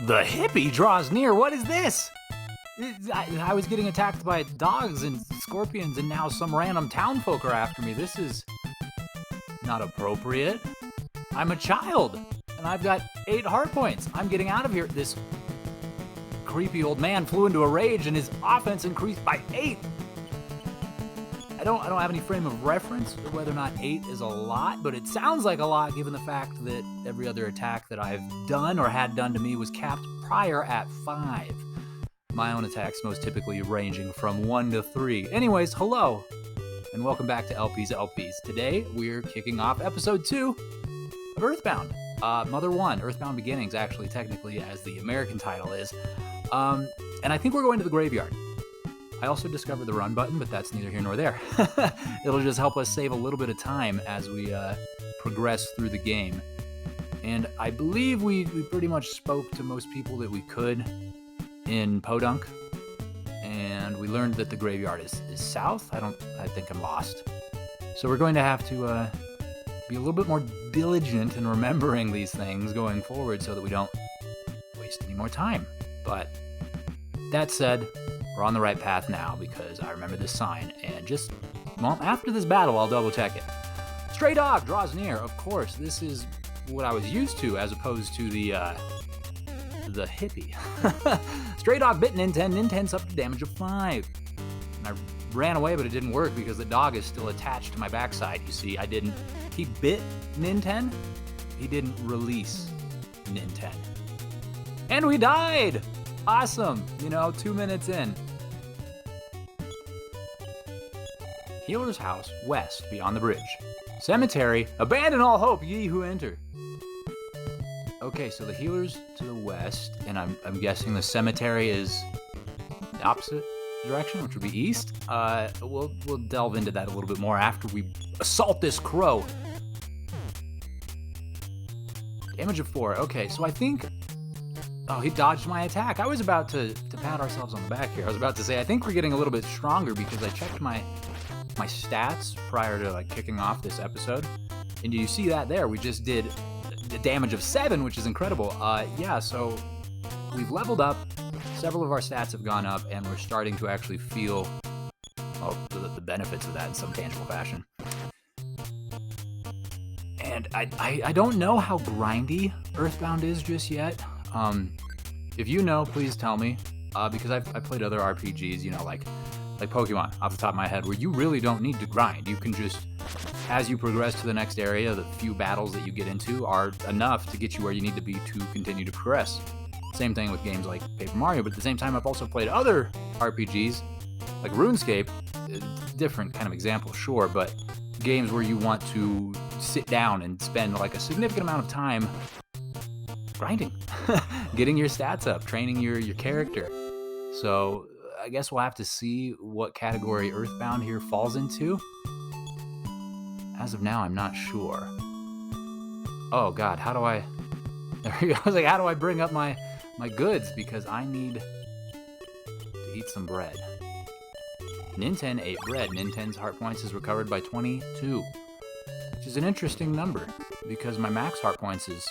The hippie draws near. What is this? I was getting attacked by dogs and scorpions, and now some random townfolk are after me. This is not appropriate. I'm a child, and I've got 8 heart points. I'm getting out of here. This creepy old man flew into a rage, and his offense increased by 8. I don't have any frame of reference to whether or not 8 is a lot, but it sounds like a lot given the fact that every other attack that I've done or had done to me was capped prior at 5. My own attacks most typically ranging from 1 to 3. Anyways, hello, and welcome back to LP's LPs. Today, we're kicking off episode 2 of Earthbound. Mother 1, Earthbound Beginnings, actually, technically, as the American title is. And I think we're going to the graveyard. I also discovered the run button, but that's neither here nor there. It'll just help us save a little bit of time as we progress through the game. And I believe we pretty much spoke to most people that we could in Podunk, and we learned that the graveyard is south. I think I'm lost. So we're going to have to be a little bit more diligent in remembering these things going forward so that we don't waste any more time. But that said, we're on the right path now because I remember this sign, and after this battle, I'll double check it. Stray dog draws near. Of course, this is what I was used to as opposed to the hippie. Stray dog bit Ninten. Ninten's up to damage of 5. And I ran away, but it didn't work because the dog is still attached to my backside. You see, he bit Ninten. He didn't release Ninten. And we died! Awesome! 2 minutes in. Healer's house, west, beyond the bridge. Cemetery, abandon all hope, ye who enter. Okay, so the healer's to the west, and I'm guessing the cemetery is the opposite direction, which would be east. We'll delve into that a little bit more after we assault this crow. Damage of 4. Okay, so I think... Oh, he dodged my attack. I was about to pat ourselves on the back here. I was about to say, I think we're getting a little bit stronger because I checked my stats prior to kicking off this episode. And do you see that there? We just did the damage of 7, which is incredible. Yeah, so we've leveled up. Several of our stats have gone up, and we're starting to actually feel the benefits of that in some tangible fashion. And I don't know how grindy Earthbound is just yet. If you know, please tell me, because I've played other RPGs, like Pokemon, off the top of my head, where you really don't need to grind. You can just, as you progress to the next area, the few battles that you get into are enough to get you where you need to be to continue to progress. Same thing with games like Paper Mario, but at the same time, I've also played other RPGs, like RuneScape, different kind of example, sure, but games where you want to sit down and spend a significant amount of time grinding, getting your stats up, training your character. So I guess we'll have to see what category Earthbound here falls into. As of now, I'm not sure. Oh God, how do I... There we go. I was like, how do I bring up my goods? Because I need to eat some bread. Ninten ate bread. Ninten's heart points is recovered by 22. Which is an interesting number, because my max heart points is...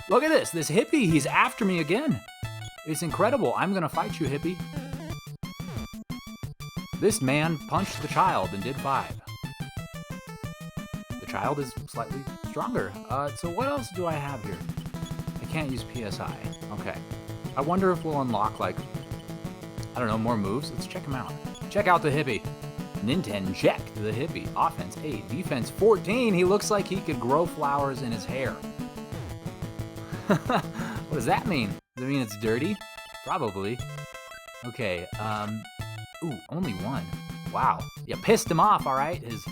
Look at this hippie, he's after me again. It's incredible. I'm gonna fight you, hippie. This man punched the child and did 5. The child is slightly stronger. So what else do I have here? I can't use PSI. Okay. I wonder if we'll unlock, more moves. Let's check them out. Check out the hippie. Ninten checked the hippie. Offense 8, defense 14. He looks like he could grow flowers in his hair. What does that mean? Does it mean it's dirty? Probably. Okay, ooh, only 1. Wow. You pissed him off, alright? His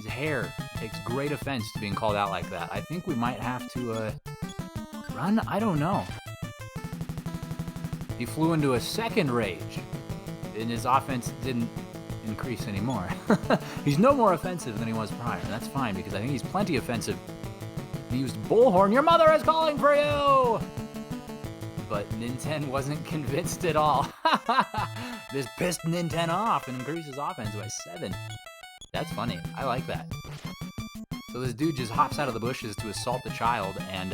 hair takes great offense to being called out like that. I think we might have to, run? I don't know. He flew into a second rage, and his offense didn't increase anymore. He's no more offensive than he was prior. That's fine, because I think he's plenty offensive. He used Bullhorn. Your mother is calling for you! But Ninten wasn't convinced at all. This pissed Ninten off and increased his offense by 7. That's funny. I like that. So this dude just hops out of the bushes to assault the child, and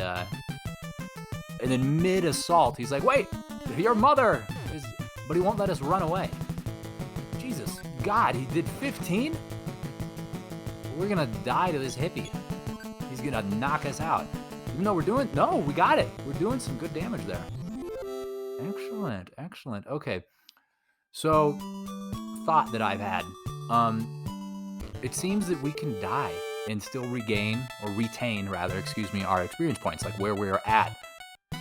And then mid-assault, he's like, wait, your mother is... But he won't let us run away. Jesus, God, he did 15? We're gonna die to this hippie. He's gonna knock us out. Even though we're doing... No, we got it. We're doing some good damage there. Excellent, excellent. Okay, so thought that I've had. It seems that we can die and still regain, or retain rather, excuse me, our experience points, like where we're at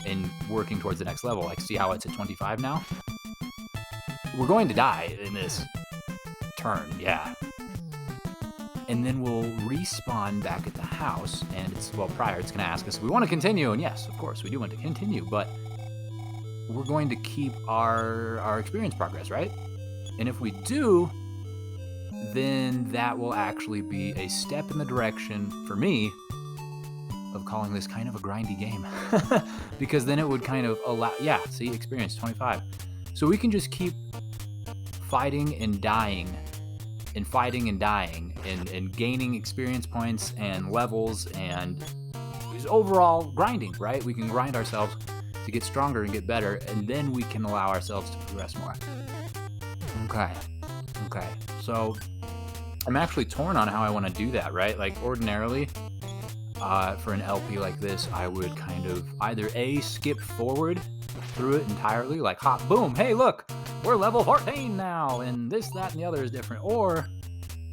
in working towards the next level. Like, see how it's at 25 now? We're going to die in this turn, yeah. And then we'll respawn back at the house, and it's, well, prior, it's going to ask us if we want to continue, and yes, of course, we do want to continue, but we're going to keep our experience progress, right? And if we do, then that will actually be a step in the direction, for me, of calling this kind of a grindy game. Because then it would kind of allow, yeah, see, experience 25. So we can just keep fighting and dying, and fighting and dying, and gaining experience points and levels, and just overall grinding, right? We can grind ourselves to get stronger and get better, and then we can allow ourselves to progress more. Okay. So I'm actually torn on how I want to do that, right? Like, ordinarily, for an LP like this, I would kind of either A, skip forward through it entirely, like hop, boom, hey, look, we're level 14 now, and this, that, and the other is different. Or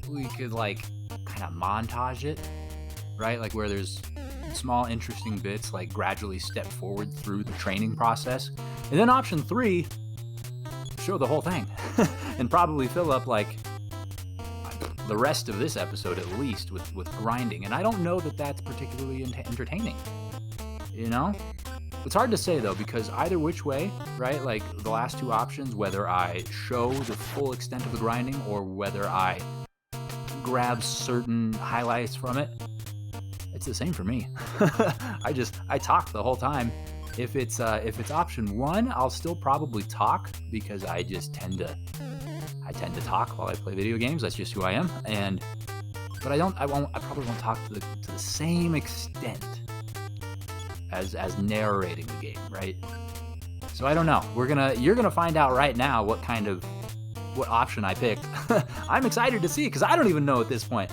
we could, like, kind of montage it, right? Like, where there's small, interesting bits, like, gradually step forward through the training process. And then option 3, show the whole thing, and probably fill up, like, the rest of this episode at least with grinding. And I don't know that that's particularly entertaining, you know? It's hard to say, though, because either which way, right, like the last two options, whether I show the full extent of the grinding or whether I grab certain highlights from it, it's the same for me. I talk the whole time. If it's option 1, I'll still probably talk, because I just tend to talk while I play video games. That's just who I am. But I probably won't talk to the same extent as narrating the game, right? So I don't know. You're gonna find out right now what option I picked. I'm excited to see, because I don't even know at this point.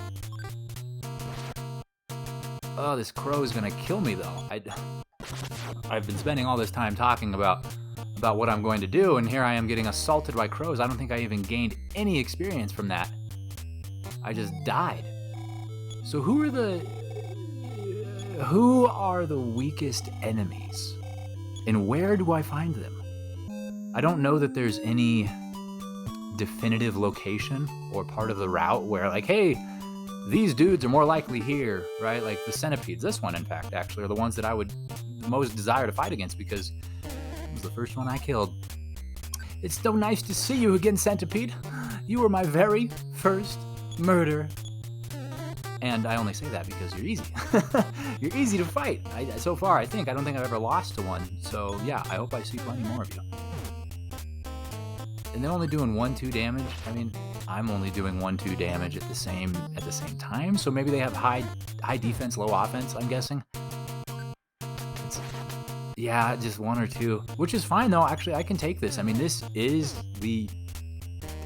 Oh, this crow is gonna kill me, though. I've been spending all this time talking about what I'm going to do, and here I am getting assaulted by crows. I don't think I even gained any experience from that. I just died. So who are the weakest enemies, and where do I find them? I don't know that there's any definitive location or part of the route where, like, hey, these dudes are more likely here, right? Like the centipedes, this one, in fact, actually, are the ones that I would most desire to fight against, because it was the first one I killed. It's so nice to see you again, centipede. You were my very first murder. And I only say that because you're easy. You're easy to fight. So far, I don't think I've ever lost to one. So yeah, I hope I see plenty more of you. And they're only doing 1-2 damage. I mean, I'm only doing 1-2 damage at the same time. So maybe they have high defense, low offense, I'm guessing. Yeah, just 1 or 2, which is fine though. Actually, I can take this. I mean, this is the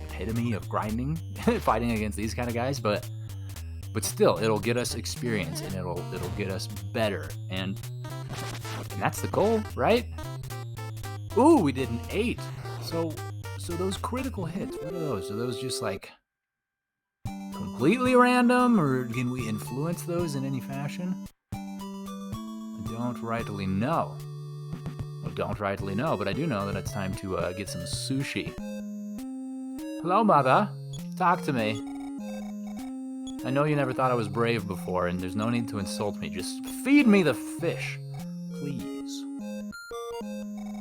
epitome of grinding, fighting against these kind of guys, but still, it'll get us experience, and it'll get us better, and that's the goal, right? Ooh, we did an 8. So those critical hits, what are those? Are those just like completely random, or can we influence those in any fashion? I don't rightly know. Well, don't rightly know, but I do know that it's time to get some sushi. Hello, mother. Talk to me. I know you never thought I was brave before, and there's no need to insult me. Just feed me the fish, please.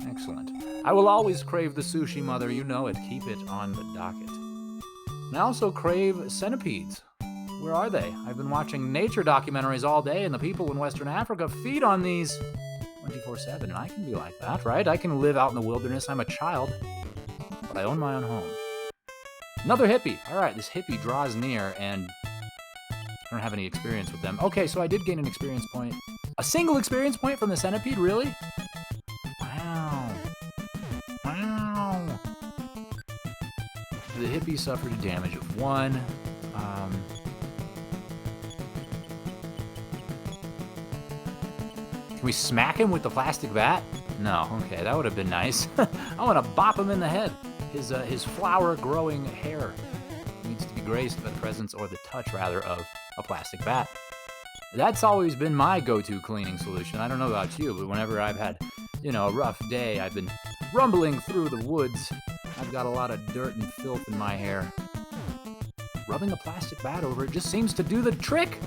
Excellent. I will always crave the sushi, mother. You know it. Keep it on the docket. And I also crave centipedes. Where are they? I've been watching nature documentaries all day, and the people in Western Africa feed on these 24/7, and I can be like that, right? I can live out in the wilderness. I'm a child, but I own my own home. Another hippie. All right, this hippie draws near, and I don't have any experience with them. Okay, so I did gain an experience point. A single experience point from the centipede, really? The hippie suffered a damage of 1. Can we smack him with the plastic bat? No. Okay, that would have been nice. I want to bop him in the head. His flower-growing hair needs to be graced by the presence, or the touch, rather, of a plastic bat. That's always been my go-to cleaning solution. I don't know about you, but whenever I've had, a rough day, I've been rumbling through the woods. I've got a lot of dirt and filth in my hair. Rubbing a plastic bat over it just seems to do the trick.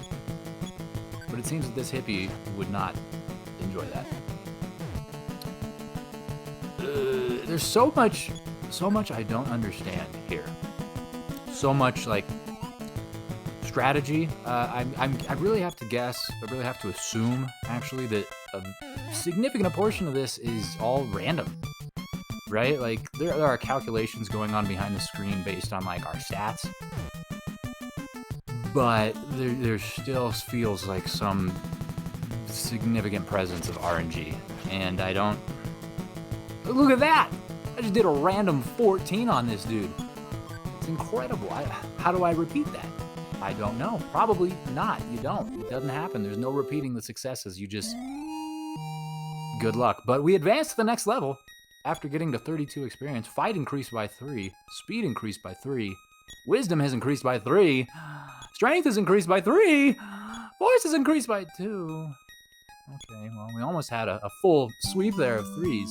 But it seems that this hippie would not enjoy that. There's so much I don't understand here. So much, like, strategy. I really have to guess, I really have to assume, actually, that a significant portion of this is all random. Right? Like, there are calculations going on behind the screen based on, like, our stats. But there still feels like some significant presence of RNG. And I don't... Look at that! I just did a random 14 on this dude. It's incredible. How do I repeat that? I don't know. Probably not. You don't. It doesn't happen. There's no repeating the successes. You just... Good luck. But we advanced to the next level. After getting to 32 experience, fight increased by 3, speed increased by 3, wisdom has increased by 3, strength has increased by 3, force has increased by 2. Okay, well, we almost had a full sweep there of 3s.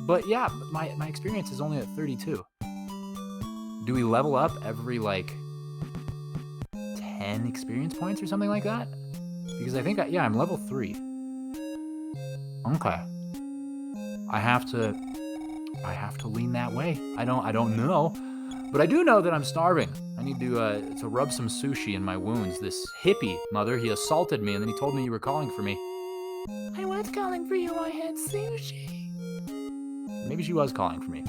But yeah, my experience is only at 32. Do we level up every, 10 experience points or something like that? Because I think, I'm level 3. Okay. I have to lean that way. I don't know, but I do know that I'm starving. I need to rub some sushi in my wounds. This hippie mother, he assaulted me, and then he told me you were calling for me. I was calling for you. I had sushi. Maybe she was calling for me.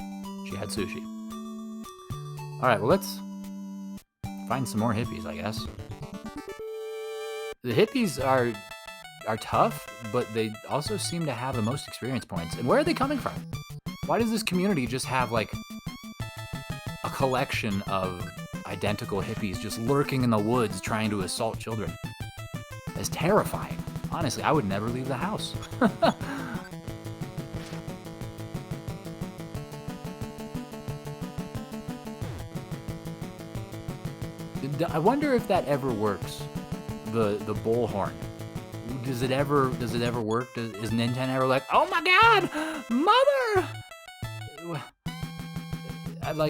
She had sushi. All right, well, let's find some more hippies, I guess. The hippies are tough, but they also seem to have the most experience points. And where are they coming from? Why does this community just have, a collection of identical hippies just lurking in the woods trying to assault children? That's terrifying. Honestly, I would never leave the house. I wonder if that ever works, the bullhorn. Does it ever work? Is Nintendo ever like, oh my god, mother?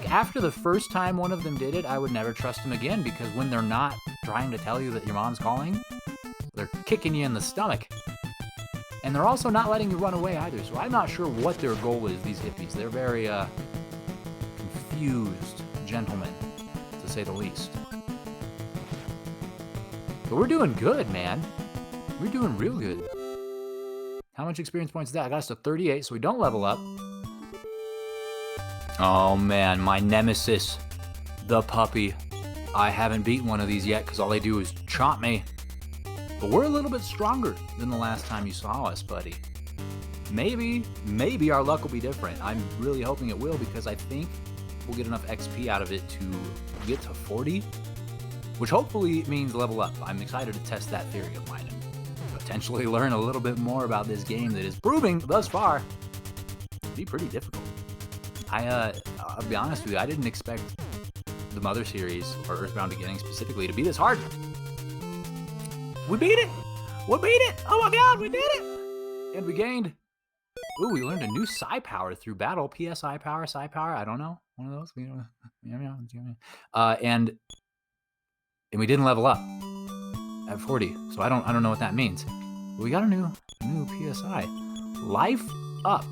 After the first time one of them did it, I would never trust them again, because when they're not trying to tell you that your mom's calling, they're kicking you in the stomach. And they're also not letting you run away either, so I'm not sure what their goal is, these hippies. They're very, confused gentlemen, to say the least. But we're doing good, man. We're doing real good. How much experience points is that? I got us to 38, so we don't level up. Oh man, my nemesis, the puppy. I haven't beaten one of these yet because all they do is chomp me. But we're a little bit stronger than the last time you saw us, buddy. Maybe our luck will be different. I'm really hoping it will, because I think we'll get enough XP out of it to get to 40, which hopefully means level up. I'm excited to test that theory of mine and potentially learn a little bit more about this game that is proving thus far to be pretty difficult. I'll be honest with you, I didn't expect the Mother series, or Earthbound Beginnings specifically, to be this hard. We beat it! We beat it! Oh my god, we did it! And we gained... Ooh, we learned a new psi power through battle. PSI power, psi power, I don't know. One of those. And we didn't level up at 40, so I don't know what that means. But we got a new PSI. Life up.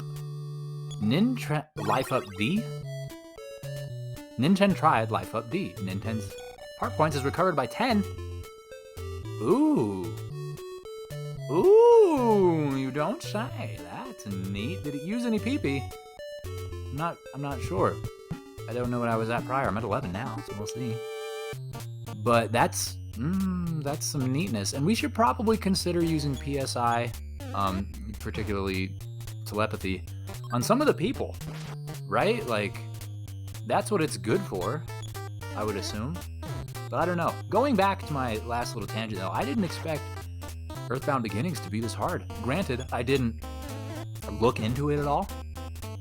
Life up D? Nintendo tried Life up D. Nintendo's part points is recovered by 10. Ooh. Ooh, you don't say. That's neat. Did it use any pee-pee? I'm not sure. I don't know what I was at prior. I'm at 11 now, so we'll see. But that's some neatness. And we should probably consider using PSI, particularly telepathy, on some of the people, right? Like, that's what it's good for. I would assume. But I don't know. Going back to my last little tangent, though, I didn't expect Earthbound Beginnings to be this hard. Granted, I didn't look into it at all.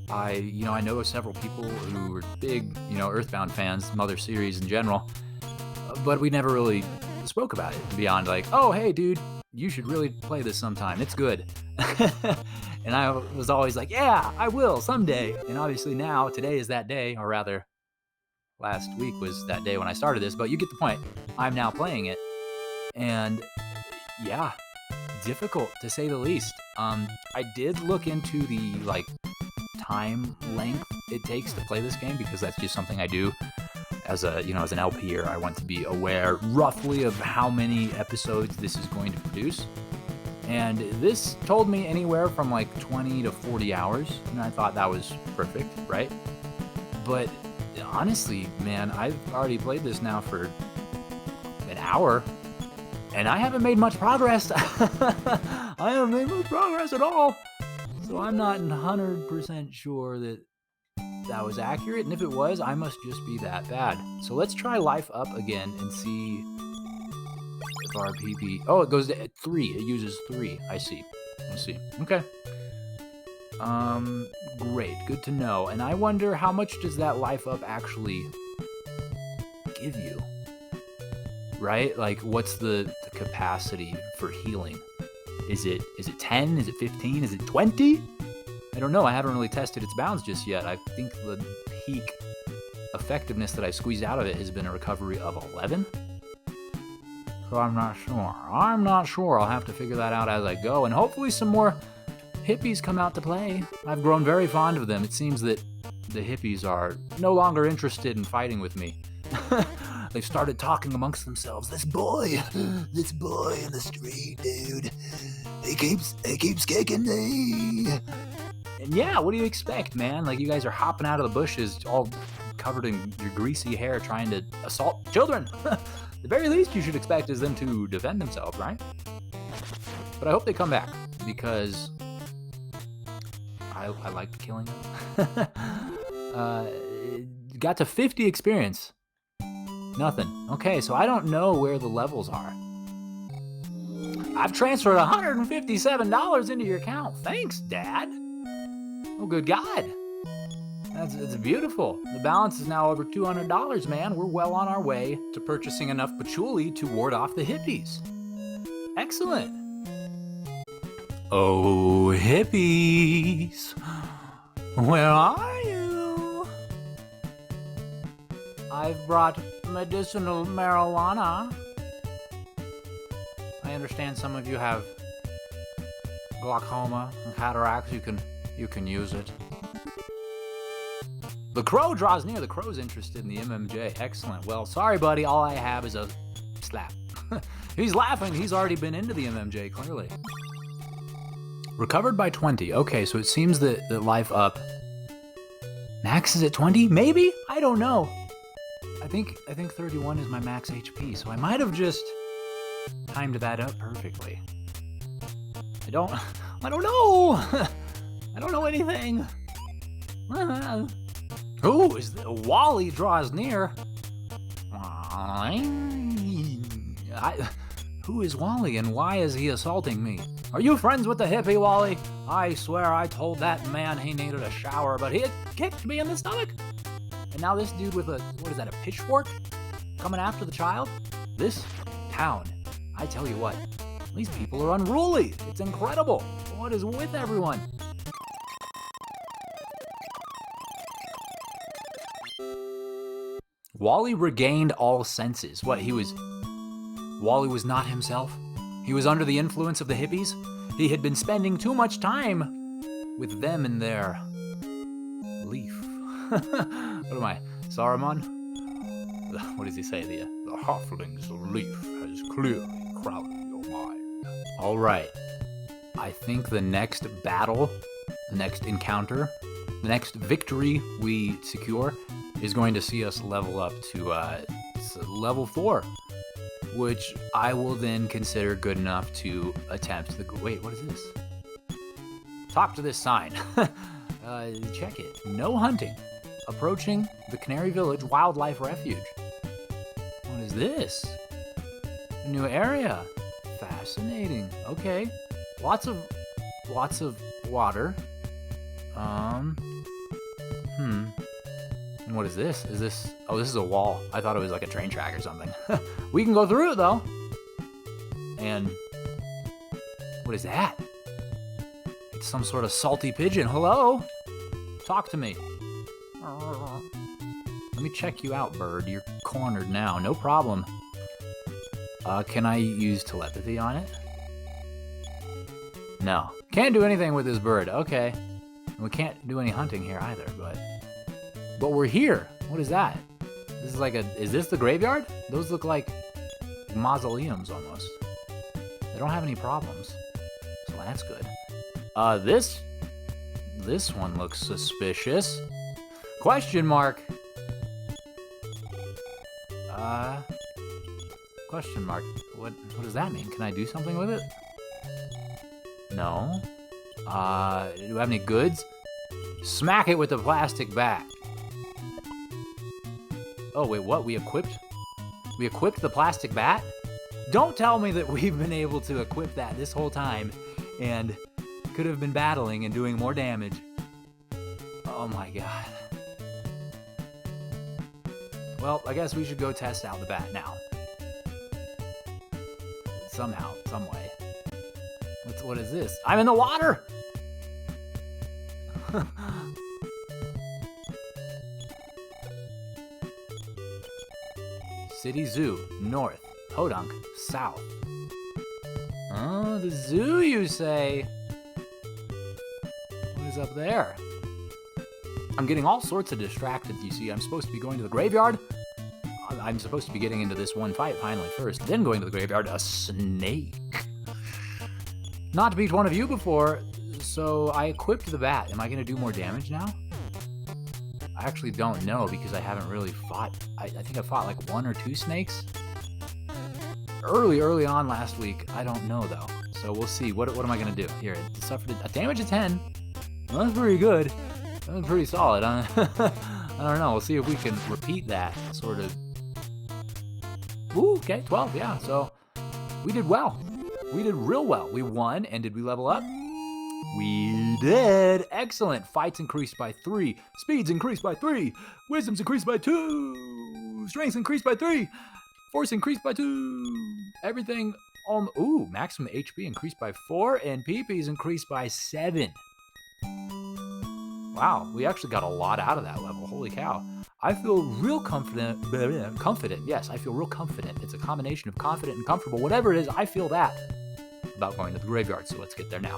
I know several people who were big, Earthbound fans, Mother series in general, but we never really spoke about it beyond like, oh, hey, dude, you should really play this sometime. It's good. And I was always like, yeah, I will someday. And obviously now, today is that day, or rather, last week was that day when I started this, but you get the point. I'm now playing it. And yeah, difficult to say the least. I did look into the time length it takes to play this game because that's just something I do as an LPer. I want to be aware roughly of how many episodes this is going to produce. And this told me anywhere from 20 to 40 hours, and I thought that was perfect, right? But honestly, man, I've already played this now for an hour, and I haven't made much progress. I haven't made much progress at all. So I'm not 100% sure that was accurate, and if it was, I must just be that bad. So let's try Life Up again and see if our PP... Oh, it goes to 3. It uses 3. I see. Okay. Great. Good to know. And I wonder how much does that Life Up actually give you? Right? What's the capacity for healing? Is it 10? Is it 15? Is it 20? I don't know. I haven't really tested its bounds just yet. I think the peak effectiveness that I squeezed out of it has been a recovery of 11. So I'm not sure. I'll have to figure that out as I go. And hopefully some more hippies come out to play. I've grown very fond of them. It seems that the hippies are no longer interested in fighting with me. They've started talking amongst themselves. This boy in the street, dude. He keeps kicking me. And yeah, what do you expect, man? You guys are hopping out of the bushes, all covered in your greasy hair, trying to assault children. The very least you should expect is them to defend themselves, right? But I hope they come back, because I liked killing them. Got to 50 experience. Nothing. Okay, so I don't know where the levels are. I've transferred $157 into your account. Thanks, Dad. Oh, good God. It's beautiful. The balance is now over $200, man. We're well on our way to purchasing enough patchouli to ward off the hippies. Excellent. Oh, hippies. Where are you? I've brought medicinal marijuana. I understand some of you have glaucoma and cataracts. You can use it. The crow draws near. The crow's interested in the MMJ. Excellent. Well, sorry, buddy. All I have is a slap. He's laughing. He's already been into the MMJ, clearly. Recovered by 20. Okay, so it seems that Life Up max is at 20? Maybe? I don't know. I think 31 is my max HP, so I might have just timed that up perfectly. I don't know. I don't know anything. Ooh, Wally draws near. Who is Wally and why is he assaulting me? Are you friends with the hippie, Wally? I swear I told that man he needed a shower, but he had kicked me in the stomach. And now this dude with a pitchfork? Coming after the child? This town, I tell you what, these people are unruly. It's incredible. What is with everyone? Wally regained all senses. Wally was not himself. He was under the influence of the hippies. He had been spending too much time with them and their leaf. What am I, Saruman? What does he say? The halfling's leaf has clearly crowded your mind. All right. I think the next battle, the next encounter, the next victory we secure is going to see us level up to level 4, which I will then consider good enough to attempt the... Wait, what is this? Talk to this sign. Check it. No hunting. Approaching the Canary Village Wildlife Refuge. this? A new area. Fascinating. Okay. Lots of water. And what is this? Is this... Oh, this is a wall. I thought it was like a train track or something. We can go through it, though. And... What is that? It's some sort of salty pigeon. Hello? Talk to me. Let me check you out, bird. You're cornered now. No problem. Can I use telepathy on it? No. Can't do anything with this bird. Okay. We can't do any hunting here either, but we're here. What is that? This is like is this the graveyard? Those look like mausoleums almost. They don't have any problems, so that's good. This one looks suspicious. Question mark. Question mark. What does that mean? Can I do something with it? No. Do I have any goods? Smack it with the plastic bat. Oh, wait, what? We equipped the plastic bat? Don't tell me that we've been able to equip that this whole time and could have been battling and doing more damage. Oh my god. Well, I guess we should go test out the bat now. Somehow, some way. What is this? I'm in the water! City Zoo, north. Podunk, south. Oh, the zoo, you say? What is up there? I'm getting all sorts of distracted, you see. I'm supposed to be going to the graveyard. I'm supposed to be getting into this one fight finally first, then going to the graveyard. A snake. Not beat one of you before, so I equipped the bat. Am I going to do more damage now? I actually don't know because I haven't really fought. I think I fought like 1 or 2 snakes. Early on last week. I don't know though. So we'll see. What am I going to do? Here, it suffered a damage of 10. Well, that's pretty good. That's pretty solid. I don't know. We'll see if we can repeat that sort of. Ooh, okay, 12, yeah. So we did well. We did real well. We won, and did we level up? We did. Excellent. Fights increased by 3. Speeds increased by 3. Wisdom's increased by 2. Strength's increased by 3. Force increased by 2. Everything on... Ooh, maximum HP increased by 4, and PP's increased by 7. Wow, we actually got a lot out of that level. Holy cow. I feel real confident. Yes, I feel real confident. It's a combination of confident and comfortable. Whatever it is, I feel that about going to the graveyard. So let's get there now.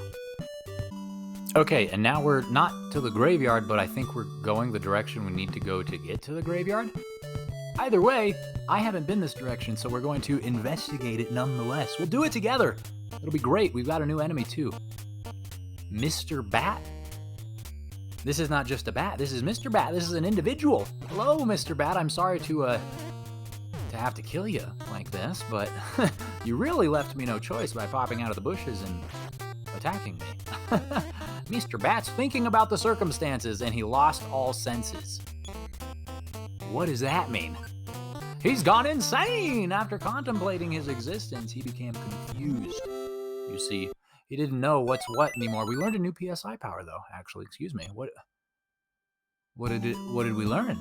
Okay, and now we're not to the graveyard, but I think we're going the direction we need to go to get to the graveyard. Either way, I haven't been this direction, so we're going to investigate it nonetheless. We'll do it together. It'll be great. We've got a new enemy too. Mr. Bat. This is not just a bat. This is Mr. Bat. This is an individual. Hello, Mr. Bat. I'm sorry to have to kill you like this, but you really left me no choice by popping out of the bushes and attacking me. Mr. Bat's thinking about the circumstances, and he lost all senses. What does that mean? He's gone insane! After contemplating his existence, he became confused. You see, he didn't know what's what anymore. We learned a new PSI power, though, actually. Excuse me. What did we learn?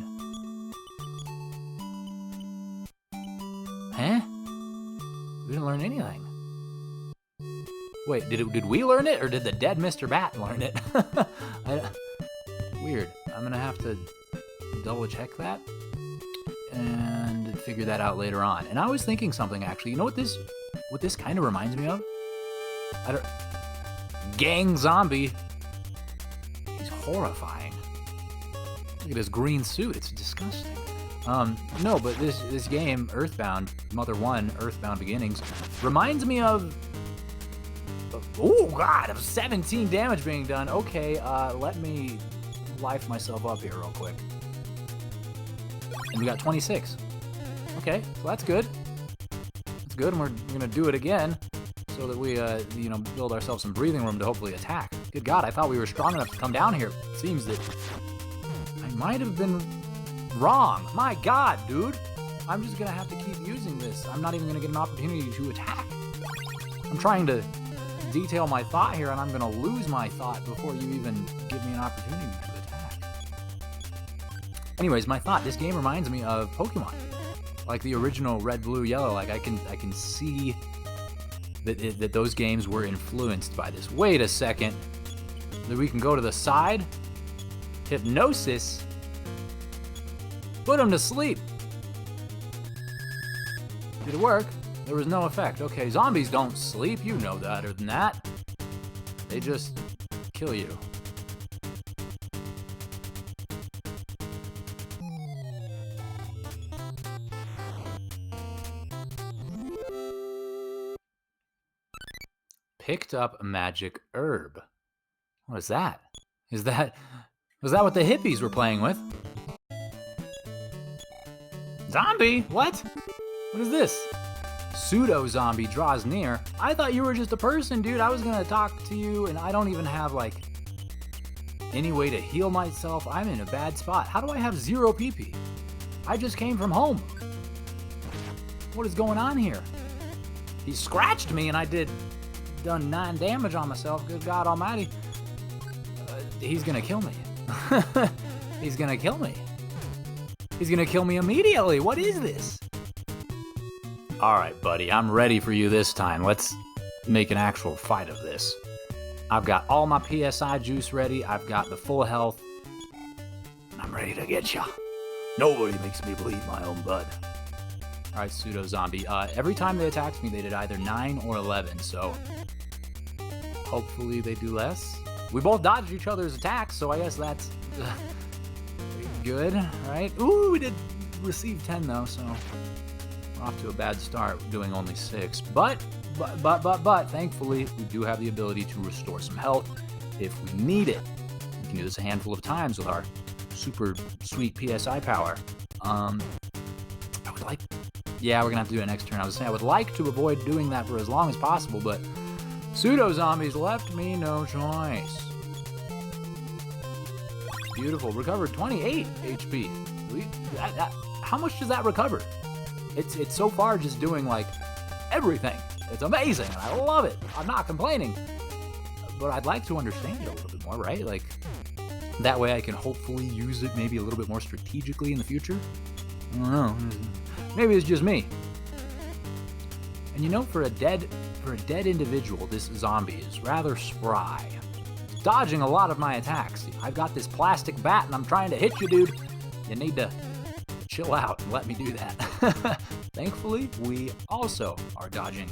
Huh? We didn't learn anything. Wait, did we learn it, or did the dead Mr. Bat learn it? Weird. I'm gonna have to double check that and figure that out later on. And I was thinking something, actually. You know what this kind of reminds me of? Gang zombie. He's horrifying. Look at his green suit. It's disgusting. No, but this game, Earthbound, Mother 1, Earthbound Beginnings, reminds me of... Oh, God, of 17 damage being done. Okay, let me life myself up here real quick. And we got 26. Okay, so that's good. That's good, and we're going to do it again so that we, build ourselves some breathing room to hopefully attack. Good God, I thought we were strong enough to come down here. It seems that I might have been wrong. My God, dude. I'm just gonna have to keep using this. I'm not even gonna get an opportunity to attack. I'm trying to detail my thought here, and I'm gonna lose my thought before you even give me an opportunity to attack. Anyways, my thought, this game reminds me of Pokemon. Like the original Red, Blue, Yellow. Like I can see that those games were influenced by this. Wait a second. That we can go to the side. Hypnosis. Put him to sleep. Did it work? There was no effect. Okay, zombies don't sleep. You know better than that. They just kill you. Picked up a magic herb. What is that? Was that what the hippies were playing with? Zombie? What? What is this? Pseudo-zombie draws near. I thought you were just a person, dude. I was gonna talk to you, and I don't even have, like, any way to heal myself. I'm in a bad spot. How do I have 0 PP? I just came from home. What is going on here? He scratched me, and I done 9 damage on myself. Good God Almighty. He's gonna kill me. He's gonna kill me. He's gonna kill me immediately. What is this? All right, buddy, I'm ready for you this time. Let's make an actual fight of this. I've got all my PSI juice ready. I've got the full health. I'm ready to get ya. Nobody makes me bleed my own blood. All right, pseudo zombie. Every time they attacked me, they did either 9 or 11. So hopefully they do less. We both dodged each other's attacks, so I guess that's good, right? Ooh, we did receive 10 though, so we're off to a bad start, doing only 6. But, thankfully, we do have the ability to restore some health if we need it. We can do this a handful of times with our super sweet PSI power. I would like, yeah, we're gonna have to do it next turn. I was saying I would like to avoid doing that for as long as possible, but pseudo zombies left me no choice. Beautiful, recovered 28 HP. How much does that recover? It's so far just doing like everything. It's amazing, and I love it. I'm not complaining, but I'd like to understand it a little bit more, right? Like that way I can hopefully use it maybe a little bit more strategically in the future. I don't know. Maybe it's just me. And you know, for a dead individual, this zombie is rather spry. It's dodging a lot of my attacks. I've got this plastic bat and I'm trying to hit you, dude. You need to chill out and let me do that. Thankfully, we also are dodging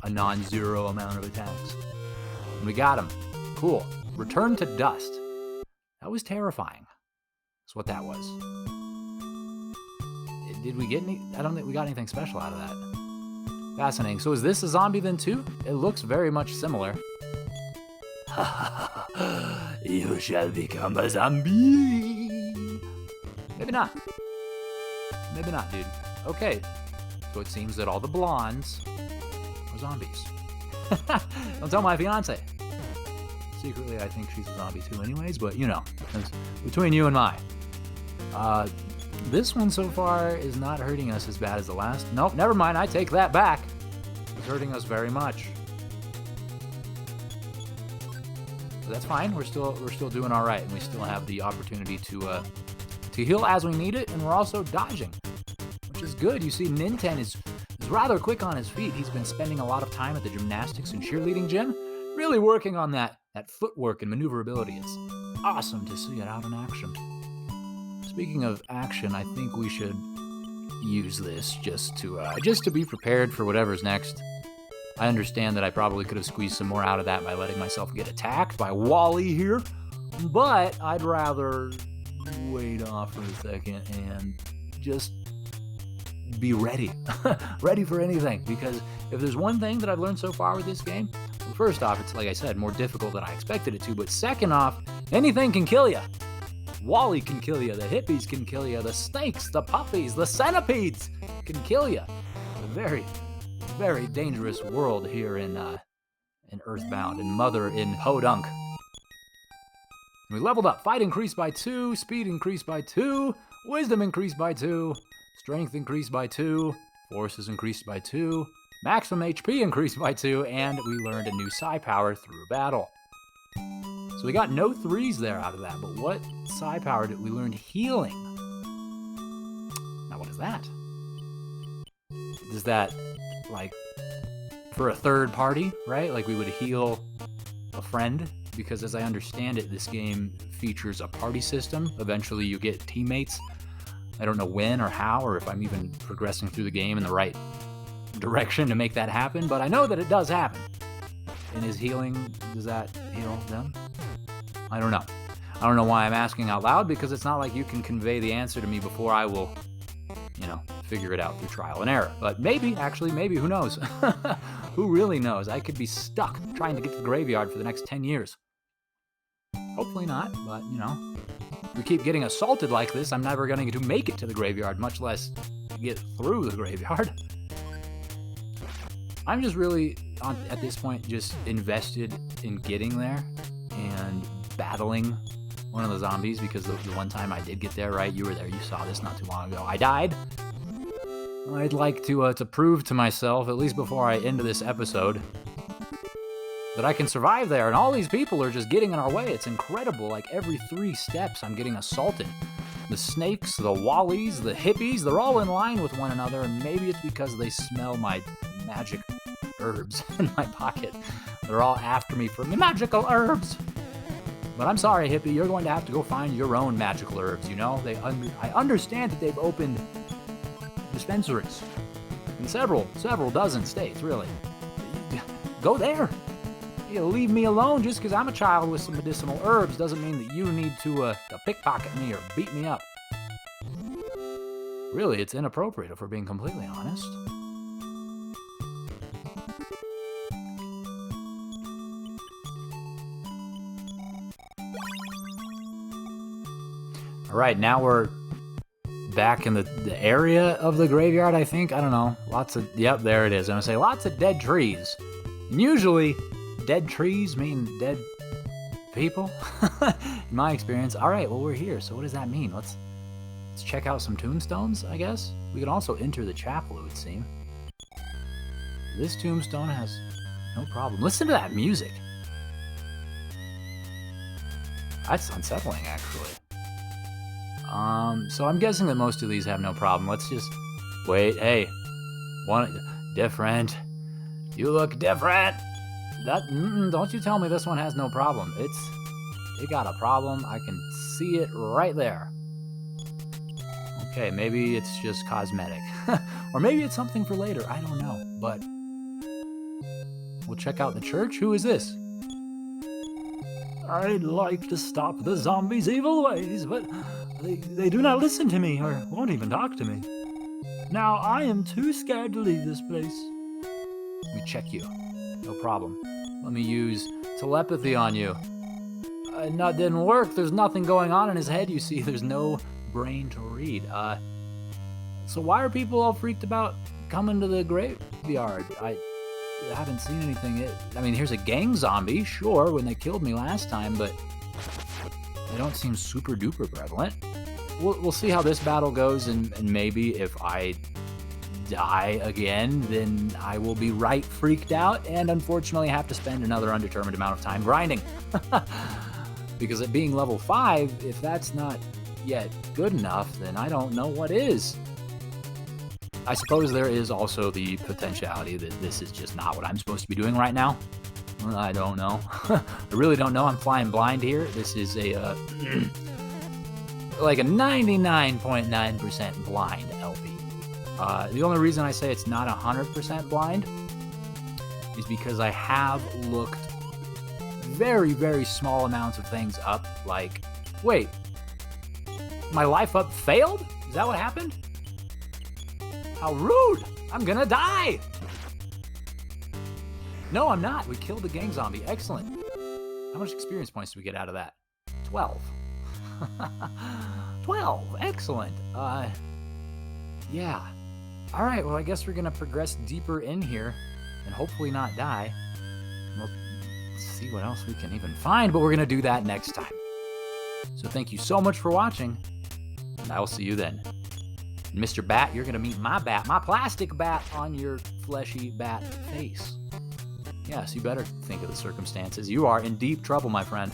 a non-zero amount of attacks. And we got him. Cool. Return to dust. That was terrifying. That's what that was. Did we get any? I don't think we got anything special out of that. Fascinating. So is this a zombie then too? It looks very much similar. You shall become a zombie. Maybe not. Maybe not, dude. Okay. So it seems that all the blondes are zombies. Don't tell my fiance. Secretly, I think she's a zombie too anyways, but you know, it's between you and I. This one so far is not hurting us as bad as the last. Nope, never mind. I take that back. It's hurting us very much. But that's fine. We're still doing all right, and we still have the opportunity to heal as we need it, and we're also dodging, which is good. You see, Ninten is rather quick on his feet. He's been spending a lot of time at the gymnastics and cheerleading gym, really working on that footwork and maneuverability. It's awesome to see it out in action. Speaking of action, I think we should use this just to be prepared for whatever's next. I understand that I probably could have squeezed some more out of that by letting myself get attacked by Wally here, but I'd rather wait off for a second and just be ready. Ready for anything, because if there's one thing that I've learned so far with this game, well, first off, it's like I said, more difficult than I expected it to, but second off, anything can kill you. Wally can kill you, the hippies can kill you, the snakes, the puppies, the centipedes can kill you. It's a very, very dangerous world here in Earthbound, and Mother in Podunk. We leveled up. Fight increased by 2, speed increased by 2, wisdom increased by 2, Strength increased by 2, force is increased by 2, maximum HP increased by 2, and we learned a new psi power through battle. So we got no 3s there out of that, but what psi power did we learn? Healing. Now what is that? Is that, like, for a third party, right? Like we would heal a friend? Because as I understand it, this game features a party system. Eventually you get teammates. I don't know when or how, or if I'm even progressing through the game in the right direction to make that happen, but I know that it does happen. And is healing, does that heal them? I don't know. I don't know why I'm asking out loud, because it's not like you can convey the answer to me before I will, figure it out through trial and error. But maybe, who knows? Who really knows? I could be stuck trying to get to the graveyard for the next 10 years. Hopefully not, but, if we keep getting assaulted like this, I'm never going to make it to the graveyard, much less get through the graveyard. I'm just really, at this point, just invested in getting there and battling one of the zombies, because the one time I did get there, right? You were there, you saw this not too long ago. I died. I'd like to prove to myself, at least before I end this episode, that I can survive there, and all these people are just getting in our way. It's incredible. Like, every 3 steps, I'm getting assaulted. The snakes, the Wallies, the Hippies, they're all in line with one another, and maybe it's because they smell my magic herbs in my pocket. They're all after me for magical herbs. But I'm sorry, Hippie, you're going to have to go find your own magical herbs, I understand that they've opened dispensaries in several dozen states, really. Go there. Leave me alone. Just because I'm a child with some medicinal herbs doesn't mean that you need to pickpocket me or beat me up. Really, it's inappropriate if we're being completely honest. All right, now we're back in the area of the graveyard, I think. I don't know. Yep, there it is. I'm going to say lots of dead trees. And usually, dead trees mean dead people, in my experience. All right, well, we're here, so what does that mean? Let's check out some tombstones, I guess. We can also enter the chapel, it would seem. This tombstone has no problem. Listen to that music. That's unsettling, actually. So I'm guessing that most of these have no problem. Let's just wait. Hey, different. You look different. Don't you tell me this one has no problem. It got a problem. I can see it right there. Okay, maybe it's just cosmetic. Or maybe it's something for later. I don't know. But we'll check out the church. Who is this? I'd like to stop the zombies' evil ways, but they do not listen to me or won't even talk to me. Now I am too scared to leave this place. Let me check you. No problem. Let me use telepathy on you. That didn't work. There's nothing going on in his head, you see. There's no brain to read. So why are people all freaked about coming to the graveyard? I haven't seen anything. Here's a gang zombie, sure, when they killed me last time, but they don't seem super duper prevalent. We'll see how this battle goes, and maybe if I die again, then I will be right freaked out and unfortunately have to spend another undetermined amount of time grinding. Because at being level 5, if that's not yet good enough, then I don't know what is. I suppose there is also the potentiality that this is just not what I'm supposed to be doing right now. I don't know. I really don't know. I'm flying blind here. This is a like a 99.9% blind LP. The only reason I say it's not 100% blind is because I have looked very, very small amounts of things up, like, wait, my life up failed? Is that what happened? How rude! I'm gonna die! No, I'm not. We killed the gang zombie. Excellent. How much experience points do we get out of that? 12. 12. Excellent. Yeah. All right, well, I guess we're going to progress deeper in here and hopefully not die. We'll see what else we can even find, but we're going to do that next time. So thank you so much for watching, and I will see you then. And Mr. Bat, you're gonna meet my bat, my plastic bat, on your fleshy bat face. Yes, you better think of the circumstances. You are in deep trouble, my friend.